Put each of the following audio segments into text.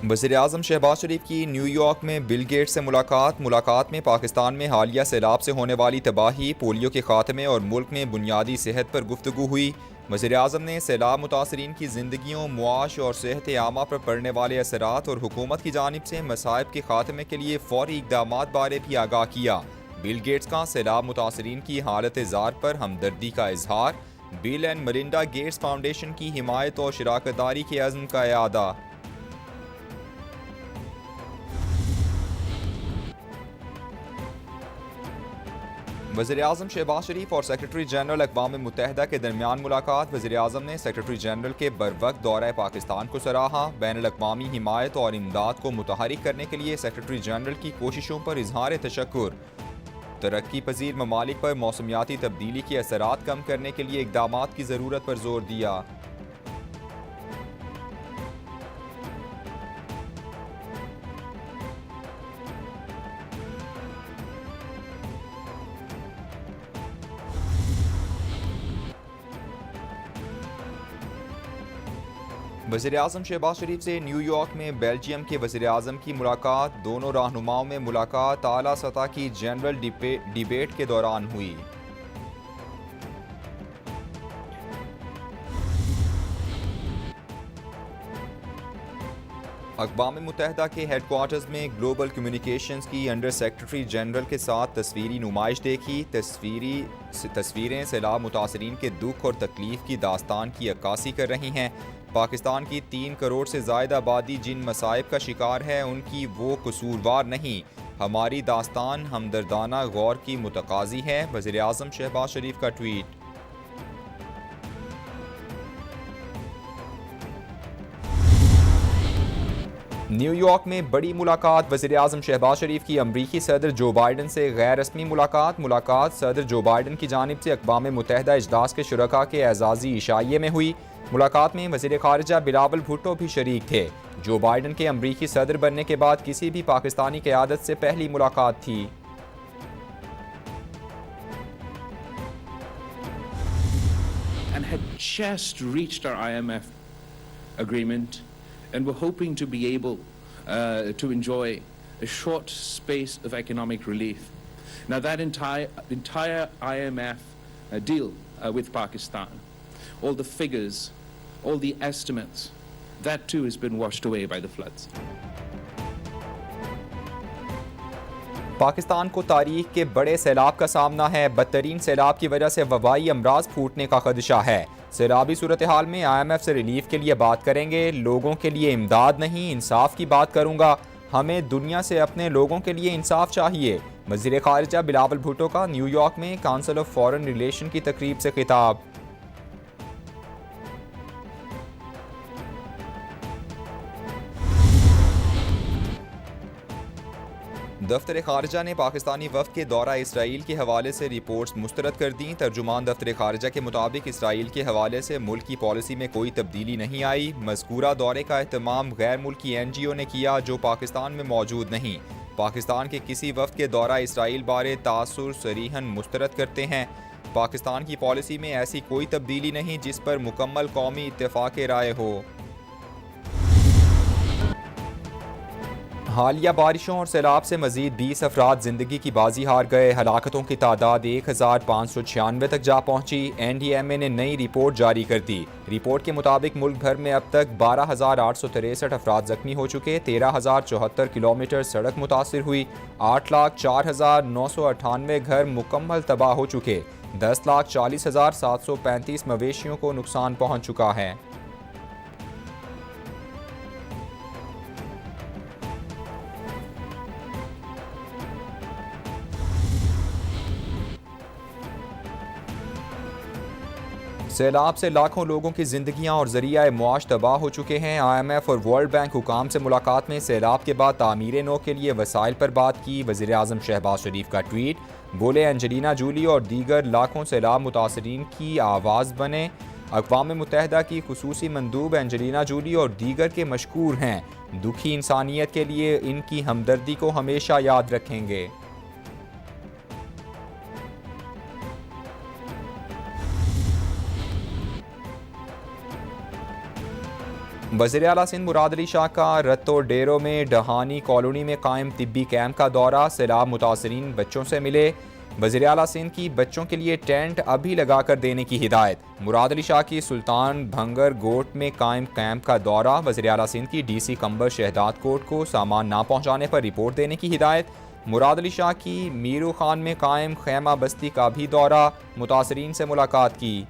वज़ीर-ए-आज़म शहबाज शरीफ की न्यूयॉर्क में बिल गेट्स से मुलाकात में पाकिस्तान में हालिया सैलाब से होने वाली तबाही, पोलियो के खात्मे और मुल्क में बुनियादी सेहत पर गुफ्तगू हुई। वज़ीर-ए-आज़म ने सैलाब मुतासरीन की ज़िंदगियों, मुआश और सेहत आमा पर पड़ने वाले असरात और हुकूमत की जानिब से मसाइब के खात्मे के लिए फ़ौरी इक़दामात बारे भी आगाह किया। बिल गेट्स का सैलाब मुतासरीन की हालत ज़ार पर हमदर्दी का इजहार, Bill and Melinda Gates Foundation की हिमायत और शराकतदारी के अज़्म का इआदा। वज़ीर-ए-आज़म शहबाज शरीफ और सेक्रेटरी जनरल अक़वाम मुत्तहिदा के दरमियान मुलाकात। वज़ीर-ए-आज़म ने सेक्रेटरी जनरल के बरवक्त दौरा पाकिस्तान को सराहा। बैनुल-अक़वामी हिमायत और इमदाद को मुतहरिक करने के लिए सेक्रेटरी जनरल की कोशिशों पर इज़हार तशक्कुर। तरक्की पजीर ममालिक पर मौसमियाती तब्दीली के असरात कम करने के लिए इक़दामात की ज़रूरत पर जोर दिया। वज़ीर-ए-आज़म शहबाज शरीफ से न्यूयॉर्क में बेल्जियम के वज़ीर-ए-आज़म की मुलाकात। दोनों रहनुमाओं में मुलाकात आला सतह की जनरल डिबेट के दौरान हुई। अक़वाम मुत्तहिदा के हेडक्वार्टर्स में ग्लोबल कम्युनिकेशंस की अंडर सेक्रेटरी जनरल के साथ तस्वीरी नुमाइश देखी। तस्वीरें सैलाब मुतासरीन के दुख और तकलीफ की दास्तान की अक्कासी कर रही हैं। पाकिस्तान की 3 करोड़ से ज़ायद आबादी जिन मसाइब का शिकार है, उनकी वो कसूरवार नहीं। हमारी दास्तान हमदर्दाना गौर की मुतकाज़ी है। वज़ीर-ए-आज़म शहबाज शरीफ का ट्वीट। न्यूयॉर्क में बड़ी मुलाकात। वज़ीर-ए-आज़म शहबाज शरीफ की अमरीकी सदर जो बाइडन से गैर रस्मी मुलाकात सदर जो बाइडन की जानिब से अक़वाम मुत्तहिदा इजलास के शुरका के एजाज़ी इशाइये में हुई। मुलाकात में वज़ीर ख़ारिजा बिलावल भुट्टो भी शरीक थे। जो बाइडन के अमरीकी सदर बनने के बाद किसी भी पाकिस्तानी क़यादत से पहली मुलाकात थी। And had just reached our IMF agreement and were hoping to be able to enjoy a short space of economic relief. Now that entire IMF deal with Pakistan, all the figures, all the estimates, that too has been washed away by the floods. Pakistan को तारीख के बड़े सैलाब का सामना है। बदतरीन सैलाब की वजह से वबाई अमराज फूटने का खदशा है। सैलाबी सूरत हाल में IMF से रिलीफ के लिए बात करेंगे। लोगों के लिए इमदाद नहीं, इंसाफ की बात करूंगा। हमें दुनिया से अपने लोगों के लिए इंसाफ चाहिए। वज़ीर ख़ारिजा बिलावल भुट्टो का न्यूयॉर्क में काउंसिल ऑफ फॉरेन रिलेशन की तकरीब से खिताब। दफ्तर ख़ारिजा ने पाकिस्तानी वफ़द के दौरा इसराइल के हवाले से रिपोर्ट्स मुस्तरद कर दी। तर्जुमान दफ्तर ख़ारिजा के मुताबिक इसराइल के हवाले से मुल्क की पॉलिसी में कोई तब्दीली नहीं आई। मज़कूरा दौरे का एहतमाम गैर मुल्की NGO ने किया जो पाकिस्तान में मौजूद नहीं। पाकिस्तान के किसी वफ़द के दौरा इसराइल बारे तासुर सरीहन मुस्तरद करते हैं। पाकिस्तान की पॉलिसी में ऐसी कोई तब्दीली नहीं जिस पर मुकम्मल कौमी इत्तेफ़ाक़ राय हो। हालिया बारिशों और सैलाब से मजीद 20 अफराद जिंदगी की बाजी हार गए। हलाकतों की तादाद 1596 तक जा पहुंची। NDMA ने नई रिपोर्ट जारी कर दी। रिपोर्ट के मुताबिक मुल्क भर में अब तक 12,863 अफराद जख्मी हो चुके। 13,074 किलोमीटर सड़क मुतासिर हुई। 8,04,998 घर मुकम्मल तबाह हो चुके। 10,40,735 मवेशियों को नुकसान पहुँच चुका है। सैलाब से लाखों लोगों की जिंदगियां और जरिया मुआश तबाह हो चुके हैं। IMF और वर्ल्ड बैंक हुकाम से मुलाकात में सैलाब के बाद तामीर नो के लिए वसाइल पर बात की। वज़ीर-ए-आज़म शहबाज शरीफ का ट्वीट। बोले एंजेलिना जूली और दीगर लाखों सैलाब मुतासरीन की आवाज़ बने। अक़वाम मुत्तहिदा की खुसूसी मंदूब एंजेलिना जूली और दीगर के मशकूर हैं। दुखी इंसानियत के लिए इनकी हमदर्दी को हमेशा याद रखेंगे। वज़ीर आला सिंध मुराद अली शाह का रत्तो डेरो में डहानी कॉलोनी में कायम तिब्बी कैंप का दौरा, सैलाब मुतासरीन बच्चों से मिले। वज़ीर आला सिंध की बच्चों के लिए टेंट अभी लगा कर देने की हिदायत। मुराद अली शाह की सुल्तान भंगर गोट में कायम कैंप का दौरा, वज़ीर आला सिंध की DC कंबर शहदाद कोट को सामान ना पहुँचाने पर रिपोर्ट देने की हिदायत। मुराद अली शाह की मीरू खान में कायम खैमा बस्ती का भी दौरा, मुतासरीन से मुलाकात की।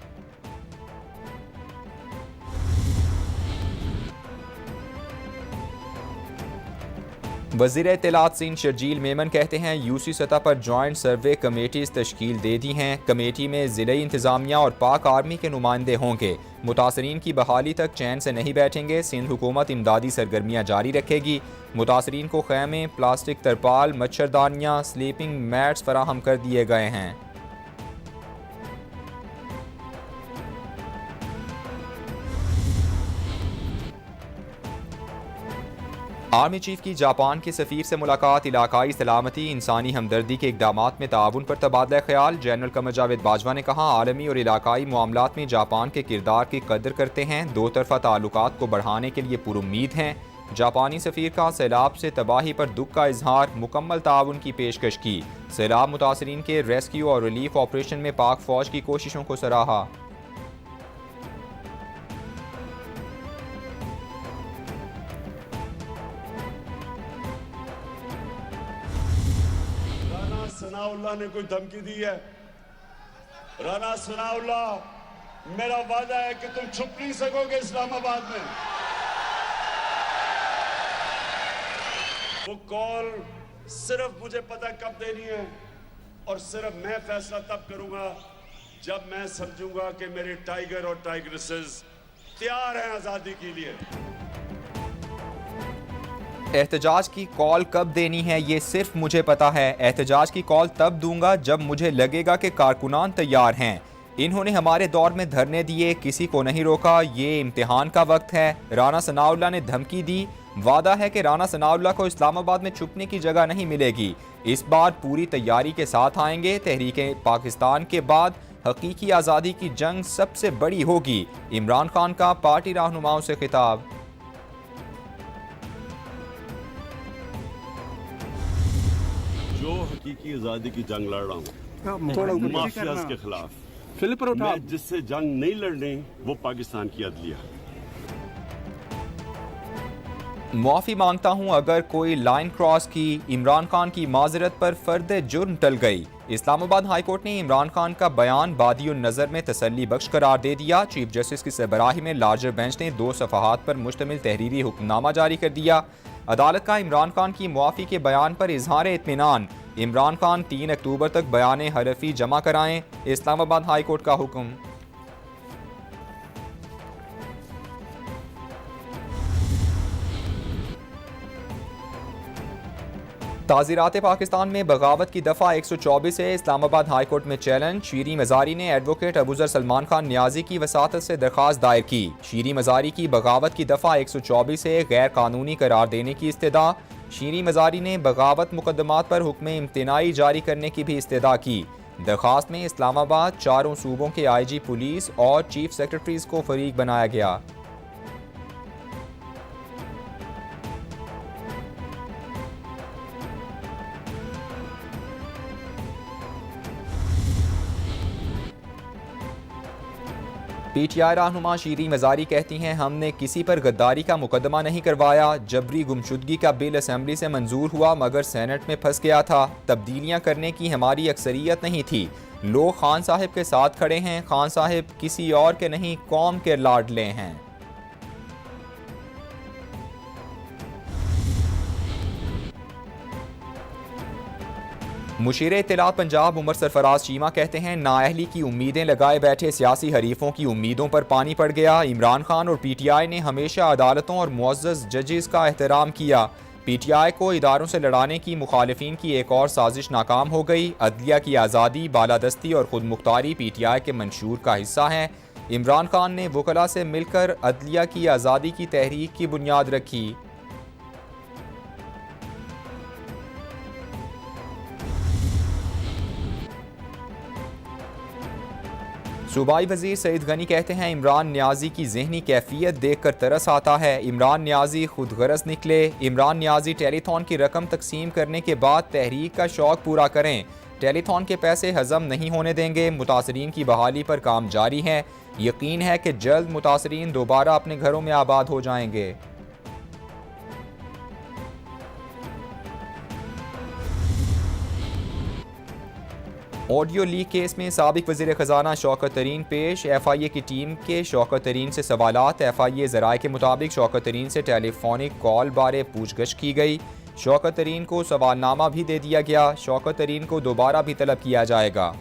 वज़ीर इत्तलात सिंध शर्जील मेमन कहते हैं यूसी सतह पर जॉइंट सर्वे कमेटीज़ तश्कील दे दी हैं। कमेटी में ज़िले इंतज़ामिया और पाक आर्मी के नुमाइंदे होंगे। मुतासरीन की बहाली तक चैन से नहीं बैठेंगे। सिंध हुकूमत इमदादी सरगर्मियाँ जारी रखेगी। मुतासरीन को खैमे, प्लास्टिक तरपाल, मच्छरदानियाँ, स्लीपिंग मैट्स फराहम कर दिए गए हैं। आर्मी चीफ की जापान के सफ़ीर से मुलाकात, इलाकाई सलामती, इंसानी हमदर्दी के इक़दामात में ताउन पर तबादला ख्याल। जनरल कमर जावेद बाजवा ने कहा, आलमी और इलाकाई मामलात में जापान के किरदार की कदर करते हैं, दो तरफ़ा ताल्लुकात को बढ़ाने के लिए पुरुम्मीद हैं। जापानी सफ़ीर का सैलाब से तबाही पर दुख का इजहार, मुकम्मल ताउन की पेशकश की। सैलाब मुतासरीन के रेस्क्यू और रिलीफ ऑपरेशन में पाक फ़ौज की कोशिशों को सराहा। सनाउल्लाह ने कोई धमकी दी है? राना सनाउल्लाह, मेरा वादा है कि तुम छुप नहीं सकोगे इस्लामाबाद में। वो कॉल सिर्फ मुझे पता कब देनी है और सिर्फ मैं फैसला तब करूंगा जब मैं समझूंगा कि मेरे टाइगर और टाइग्रेसेस तैयार हैं आजादी के लिए। एहतजाज की कॉल कब देनी है ये सिर्फ मुझे पता है। एहतजाज की कॉल तब दूंगा जब मुझे लगेगा कि कारकुनान तैयार हैं। इन्होंने हमारे दौर में धरने दिए, किसी को नहीं रोका, ये इम्तिहान का वक्त है। राना सनाउल्लाह ने धमकी दी। वादा है कि राना सनाउल्लाह को इस्लामाबाद में छुपने की जगह नहीं मिलेगी। इस बार पूरी तैयारी के साथ आएंगे। तहरीक पाकिस्तान के बाद हकीकी आज़ादी की जंग सबसे बड़ी होगी। इमरान खान का पार्टी रहनुमाओं से खिताब। जो हकीकी आजादी की जंग लड़ रहा हूँ माफियाज के खिलाफ, मैं जिससे जंग नहीं लड़नी वो पाकिस्तान की अदलिया। माफ़ी मांगता हूं अगर कोई लाइन क्रॉस की। इमरान खान की माजरत पर फर्द जुर्म टल गई। इस्लामाबाद हाई कोर्ट ने इमरान खान का बयान बादियुन नज़र में तसल्ली बख्श करार दे दिया। चीफ जस्टिस की सरबराही में लार्जर बेंच ने 2 सफ़हात पर मुश्तमिल तहरीरी हुक्मनामा जारी कर दिया। अदालत का इमरान खान की मुआफ़ी के बयान पर इजहार इत्मीनान। इमरान खान 3 अक्टूबर तक बयान हरफी जमा कराएं। इस्लामाबाद हाई कोर्ट का हुक्म। ताज़ीरात पाकिस्तान में बगावत की दफ़ा 124 है। इस्लामाबाद हाई कोर्ट में चैलेंज। शीरी मज़ारी ने एडवोकेट अबूजर सलमान खान न्याजी की वसातत से दरख्वास्त दायर की। शीरी मज़ारी की बगावत की दफ़ा 124 है गैर कानूनी करार देने की इस्तदा। शीरी मज़ारी ने बगावत मुकदमात पर हुक्म इम्तिनाई जारी करने की भी इस्तदा की। दरख्वास्त में इस्लामाबाद, 4 सूबों के IG पुलिस और चीफ सेक्रेटरीज को फरीक बनाया गया। PTI रहनुमा शीरी मज़ारी कहती हैं, हमने किसी पर गद्दारी का मुकदमा नहीं करवाया। जबरी गुमशुदगी का बिल असेंबली से मंजूर हुआ मगर सेनेट में फंस गया था। तब्दीलियां करने की हमारी अक्सरियत नहीं थी। लोग खान साहिब के साथ खड़े हैं। खान साहिब किसी और के नहीं, कौम के लाडले हैं। मुशीर इत्तलात पंजाब उमर सरफराज चीमा कहते हैं, नाअहली की उम्मीदें लगाए बैठे सियासी हरीफों की उम्मीदों पर पानी पड़ गया। इमरान खान और PTI ने हमेशा अदालतों और मुअज़्ज़ज़ जजेस का एहतराम किया। PTI को इदारों से लड़ाने की मुखालिफिन की एक और साजिश नाकाम हो गई। अदलिया की आज़ादी, बालादस्ती और खुद मुख्तारी PTI के मंशूर का हिस्सा है। इमरान खान ने वकला से मिलकर अदलिया की आज़ादी की तहरीक की बुनियाद रखी। सूबाई वजीर सईद गनी कहते हैं इमरान न्याजी की जहनी कैफियत देख कर तरस आता है। इमरान न्याजी खुद गरज निकले। इमरान न्याजी टेलीथॉन की रकम तकसीम करने के बाद तहरीक का शौक पूरा करें। टेलीथॉन के पैसे हजम नहीं होने देंगे। मुतासरीन की बहाली पर काम जारी है। यकीन है कि जल्द मुतासरीन दोबारा अपने घरों में आबाद हो जाएंगे। ऑडियो लीक केस में साबिक वज़ीर ख़जाना शौकत तरीन पेश। FIA की टीम के शौकत तरीन से सवालात। FIA ज़राए के मुताबिक शौकत तरीन से टेलीफोनिक कॉल बारे पूछगछ की गई। शौकत तरीन को सवालनामा भी दे दिया गया। शौकत तरीन को दोबारा भी तलब किया जाएगा।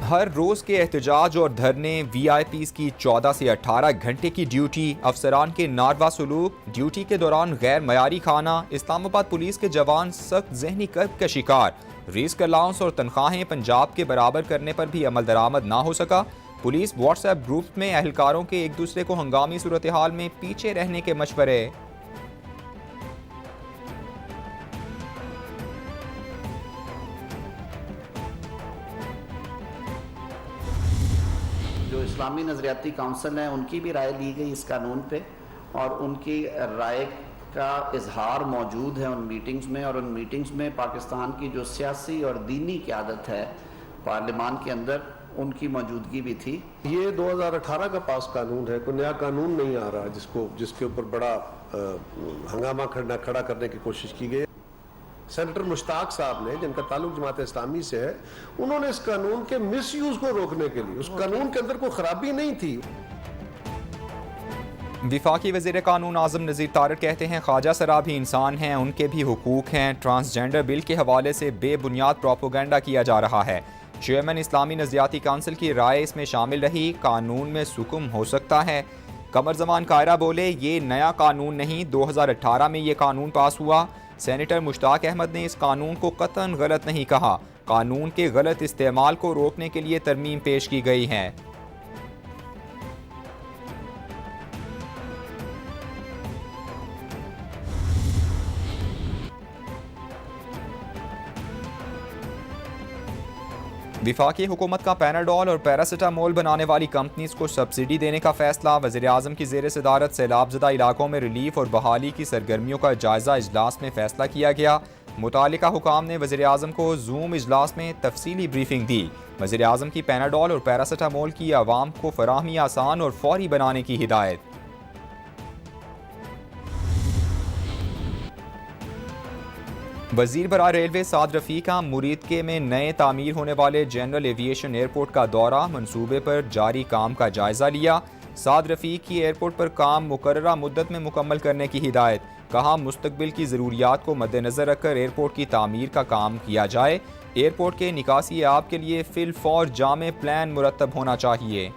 हर रोज़ के एहतजाज और धरने, VIPs की 14 से 18 घंटे की ड्यूटी, अफसरान के नारवा सलूक, ड्यूटी के दौरान गैर मयारी खाना, इस्लामाबाद पुलिस के जवान सख्त जहनी कर्ब का शिकार, रिस्क अलाउंस और तनख्वाहें पंजाब के बराबर करने पर भी अमल दरामद ना हो सका। पुलिस व्हाट्सएप ग्रुप में अहलकारों के एक दूसरे को हंगामी सूरत हाल में पीछे रहने के मशवरे। जो इस्लामी नज़रियाती काउंसिल है उनकी भी राय ली गई इस कानून पे, और उनकी राय का इजहार मौजूद है उन मीटिंग्स में, और उन मीटिंग्स में पाकिस्तान की जो सियासी और दीनी क़यादत है पार्लियामान के अंदर, उनकी मौजूदगी भी थी। ये 2018 का पास कानून है, कोई नया कानून नहीं आ रहा जिसके ऊपर बड़ा हंगामा खड़ा करने की कोशिश की गई। सेनेटर मुश्ताक साहब ने, जिनका ताल्लुक जमात इस्लामी से है, उन्होंने इस कानून के मिसयूज को रोकने के लिए, उस कानून के अंदर कोई खराबी नहीं थी। विफाकी वज़ीर कानून आज़म नज़ीर तारड़ कहते हैं ख्वाजा सरा भी इंसान हैं, उनके भी हुकूक हैं। ट्रांसजेंडर बिल के हवाले से बेबुनियाद प्रोपोगंडा किया जा रहा है। चेयरमैन इस्लामी नज़रियाती काउंसिल की राय इसमें शामिल रही। कानून में सुकुम हो सकता है। कमर जमान कायरा बोले ये नया कानून नहीं, 2018 में ये कानून पास हुआ। सेनेटर मुश्ताक अहमद ने इस कानून को कतन गलत नहीं कहा। कानून के गलत इस्तेमाल को रोकने के लिए तरमीम पेश की गई है। विफाकी हुकूमत का पैनाडोल और पैरासिटामोल बनाने वाली कंपनीज को सब्सिडी देने का फैसला। वज़ीर आज़म की ज़ेर सदारत सैलाबज़दा इलाकों में रिलीफ और बहाली की सरगर्मियों का जायज़ा इजलास में फैसला किया गया। मुतालिका हुकाम ने वज़ीर आज़म को जूम इजलास में तफसीली ब्रीफिंग दी। वज़ीर आज़म की पैनाडोल और पैरासिटामोल की आवाम को फराहमी आसान और फौरी बनाने की हिदायत। वज़ीर बरा रेलवे साद रफ़ीका मुरीदके में नए तामीर होने वाले जनरल एविएशन एयरपोर्ट का दौरा, मंसूबे पर जारी काम का जायज़ा लिया। साद रफ़ीक की एयरपोर्ट पर काम मुकर्ररा मुद्दत में मुकम्मल करने की हिदायत। कहा मुस्तकबिल की ज़रूरियात को मद्देनज़र रखकर एयरपोर्ट की तामीर का काम किया जाए। एयरपोर्ट के निकासी आब के लिए फिल फौर जामे प्लान मुरतब होना चाहिए।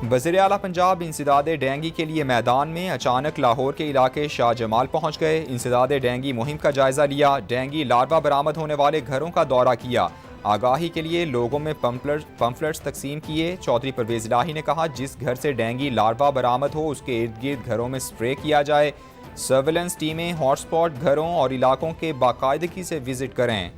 वज़ीर आला पंजाब इंसदाद डेंगी के लिए मैदान में। अचानक लाहौर के इलाके शाह जमाल पहुँच गए। इंसदाद डेंगी मुहिम का जायज़ा लिया। डेंगी लार्वा बरामद होने वाले घरों का दौरा किया। आगाही के लिए लोगों में पम्फलेट्स तकसीम किए। चौधरी परवेज़ इलाही ने कहा जिस घर से डेंगी लार्वा बरामद हो उसके इर्द गिर्द घरों में स्प्रे किया जाए। सर्वेलेंस टीमें हॉटस्पॉट घरों और इलाकों के बाकायदगी से विजिट करें।